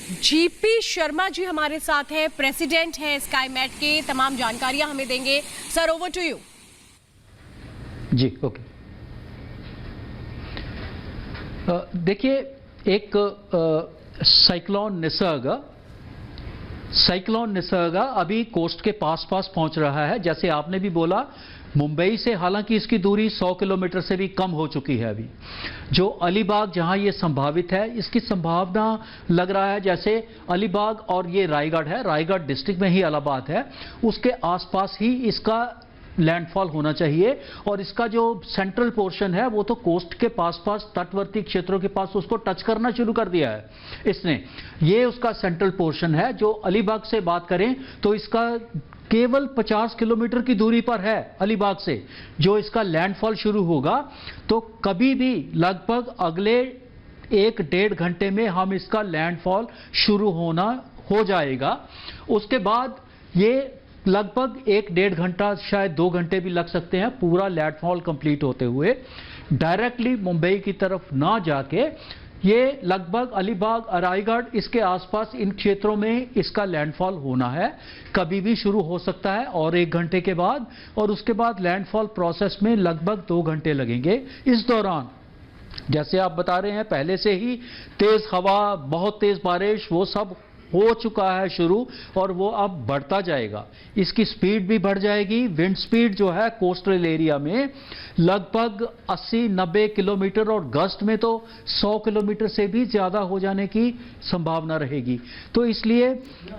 GP Sharma ji हमारे साथ हैं, प्रेसिडेंट हैं स्काईमेट के, तमाम जानकारियां हमें देंगे। Sir, over to you. जी, ओके। देखिए, एक साइक्लोन निसर्ग अभी कोस्ट के पास पहुंच रहा है। जैसे आपने भी बोला, मुंबई से हालांकि इसकी दूरी 100 किलोमीटर से भी कम हो चुकी है। अभी जो अलीबाग जहां ये संभावित है, इसकी संभावना लग रहा है जैसे अलीबाग और ये रायगढ़ है, रायगढ़ डिस्ट्रिक्ट में ही इलाहाबाद है, उसके आसपास ही इसका लैंडफॉल होना चाहिए। और इसका जो सेंट्रल पोर्शन है वो तो कोस्ट के पास तटवर्ती क्षेत्रों के पास उसको टच करना शुरू कर दिया है इसने। ये उसका सेंट्रल पोर्शन है। जो अलीबाग से बात करें तो इसका केवल 50 किलोमीटर की दूरी पर है अलीबाग से जो इसका लैंडफॉल शुरू होगा। तो कभी भी लगभग अगले 1-1.5 घंटे में हम इसका लैंडफॉल शुरू हो जाएगा। उसके बाद ये लगभग 1-1.5 घंटा, शायद 2 घंटे भी लग सकते हैं पूरा लैंडफॉल कंप्लीट होते हुए। डायरेक्टली मुंबई की तरफ ना जाके ये लगभग अलीबाग, रायगढ़, इसके आसपास इन क्षेत्रों में इसका लैंडफॉल होना है। कभी भी शुरू हो सकता है और 1 घंटे के बाद, और उसके बाद लैंडफॉल प्रोसेस में लगभग 2 घंटे लगेंगे। इस दौरान जैसे आप बता रहे हैं, पहले से ही तेज हवा, बहुत तेज बारिश, वो सब हो चुका है शुरू, और वो अब बढ़ता जाएगा। इसकी स्पीड भी बढ़ जाएगी। विंड स्पीड जो है कोस्टल एरिया में लगभग 80-90 किलोमीटर, और गस्ट में तो 100 किलोमीटर से भी ज़्यादा हो जाने की संभावना रहेगी। तो इसलिए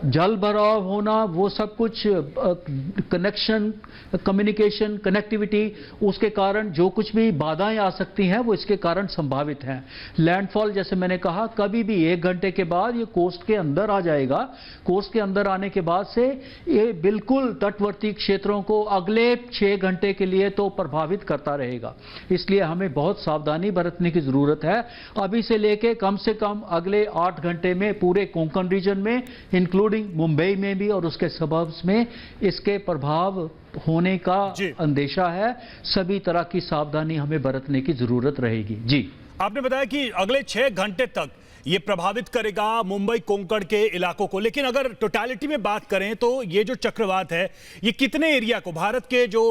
जल भराव होना, वो सब कुछ कनेक्शन, कम्युनिकेशन, कनेक्टिविटी, उसके कारण जो कुछ भी बाधाएं आ सकती हैं वो इसके कारण संभावित हैं। लैंडफॉल जैसे मैंने कहा, कभी भी 1 घंटे के बाद ये कोस्ट के अंदर आ जाएगा। कोस्ट के अंदर आने के बाद से ये बिल्कुल तटवर्ती क्षेत्रों को अगले 6 घंटे के लिए तो प्रभावित करता रहेगा। इसलिए हमें बहुत सावधानी बरतने की जरूरत है। अभी से लेके कम से कम अगले 8 घंटे में पूरे कोंकण रीजन में, इंक्लूडिंग मुंबई में भी और उसके सबर्ब्स में, इसके प्रभाव होने का अंदेशा है। सभी तरह की सावधानी हमें बरतने की जरूरत रहेगी। जी, आपने बताया कि अगले 6 घंटे तक ये प्रभावित करेगा मुंबई कोंकण के इलाकों को, लेकिन अगर टोटलिटी में बात करें तो ये जो चक्रवात है ये कितने एरिया को, भारत के जो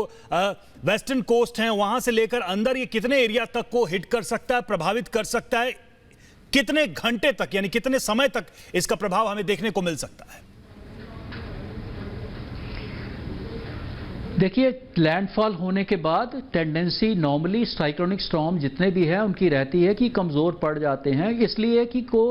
वेस्टर्न कोस्ट हैं वहां से लेकर अंदर, ये कितने एरिया तक को हिट कर सकता है, प्रभावित कर सकता है? कितने घंटे तक, यानी कितने समय तक इसका प्रभाव हमें देखने को मिल सकता है? देखिए, लैंडफॉल होने के बाद टेंडेंसी नॉर्मली साइक्लोनिक स्टॉर्म जितने भी हैं उनकी रहती है कि कमज़ोर पड़ जाते हैं, इसलिए कि को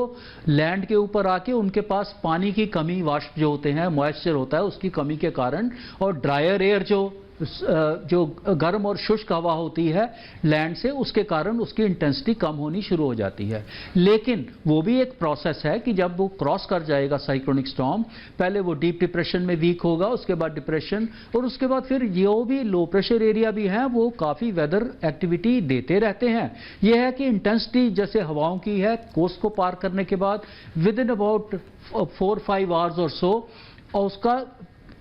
लैंड के ऊपर आके उनके पास पानी की कमी, वाष्प जो होते हैं, मॉइस्चर होता है, उसकी कमी के कारण, और ड्रायर एयर जो गर्म और शुष्क हवा होती है लैंड से, उसके कारण उसकी इंटेंसिटी कम होनी शुरू हो जाती है। लेकिन वो भी एक प्रोसेस है कि जब वो क्रॉस कर जाएगा साइक्लोनिक स्टॉर्म, पहले वो डीप डिप्रेशन में वीक होगा, उसके बाद डिप्रेशन, और उसके बाद फिर जो भी लो प्रेशर एरिया भी हैं वो काफ़ी वेदर एक्टिविटी देते रहते हैं। ये है कि इंटेंसिटी जैसे हवाओं की है, कोस्ट को पार करने के बाद विद इन अबाउट 4-5 आवर्स और सो, और उसका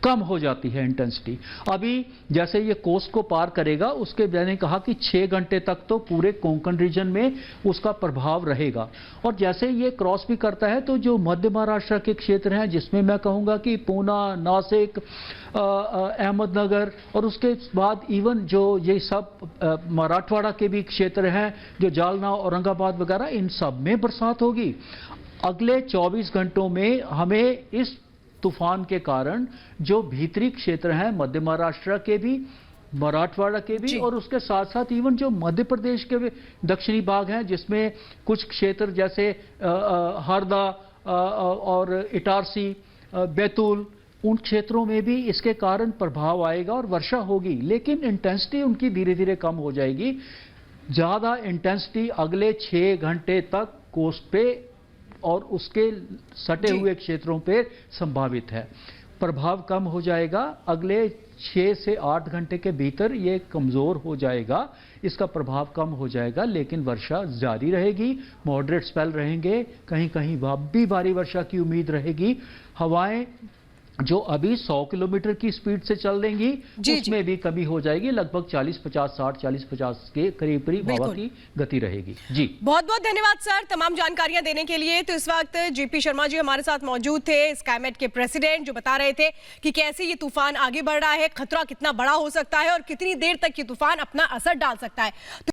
कम हो जाती है इंटेंसिटी। अभी जैसे ये कोस्ट को पार करेगा, उसके मैंने कहा कि 6 घंटे तक तो पूरे कोंकण रीजन में उसका प्रभाव रहेगा। और जैसे ये क्रॉस भी करता है तो जो मध्य महाराष्ट्र के क्षेत्र हैं, जिसमें मैं कहूँगा कि पूना, नासिक, अहमदनगर, और उसके बाद इवन जो ये सब मराठवाड़ा के भी क्षेत्र हैं, जो जालना, औरंगाबाद वगैरह, इन सब में बरसात होगी। अगले 24 घंटों में हमें इस तूफान के कारण जो भीतरी क्षेत्र हैं मध्य महाराष्ट्र के भी, मराठवाड़ा के भी, और उसके साथ साथ इवन जो मध्य प्रदेश के दक्षिणी भाग हैं, जिसमें कुछ क्षेत्र जैसे हरदा और इटारसी, बैतूल, उन क्षेत्रों में भी इसके कारण प्रभाव आएगा और वर्षा होगी, लेकिन इंटेंसिटी उनकी धीरे धीरे कम हो जाएगी। ज़्यादा इंटेंसिटी अगले 6 घंटे तक कोस्ट पे और उसके सटे हुए क्षेत्रों पे संभावित है। प्रभाव कम हो जाएगा, अगले 6 से 8 घंटे के भीतर ये कमज़ोर हो जाएगा, इसका प्रभाव कम हो जाएगा, लेकिन वर्षा जारी रहेगी, मॉडरेट स्पेल रहेंगे, कहीं कहीं भी भारी वर्षा की उम्मीद रहेगी। हवाएं जो अभी 100 किलोमीटर की स्पीड से चल देंगी जी, उसमें भी कमी हो जाएगी, लगभग 40-50 के करीब हवा की गति रहेगी। जी बहुत बहुत धन्यवाद सर तमाम जानकारियां देने के लिए। तो इस वक्त जीपी शर्मा जी हमारे साथ मौजूद थे, स्काईमेट के प्रेसिडेंट, जो बता रहे थे कि कैसे ये तूफान आगे बढ़ रहा है, खतरा कितना बड़ा हो सकता है और कितनी देर तक ये तूफान अपना असर डाल सकता है।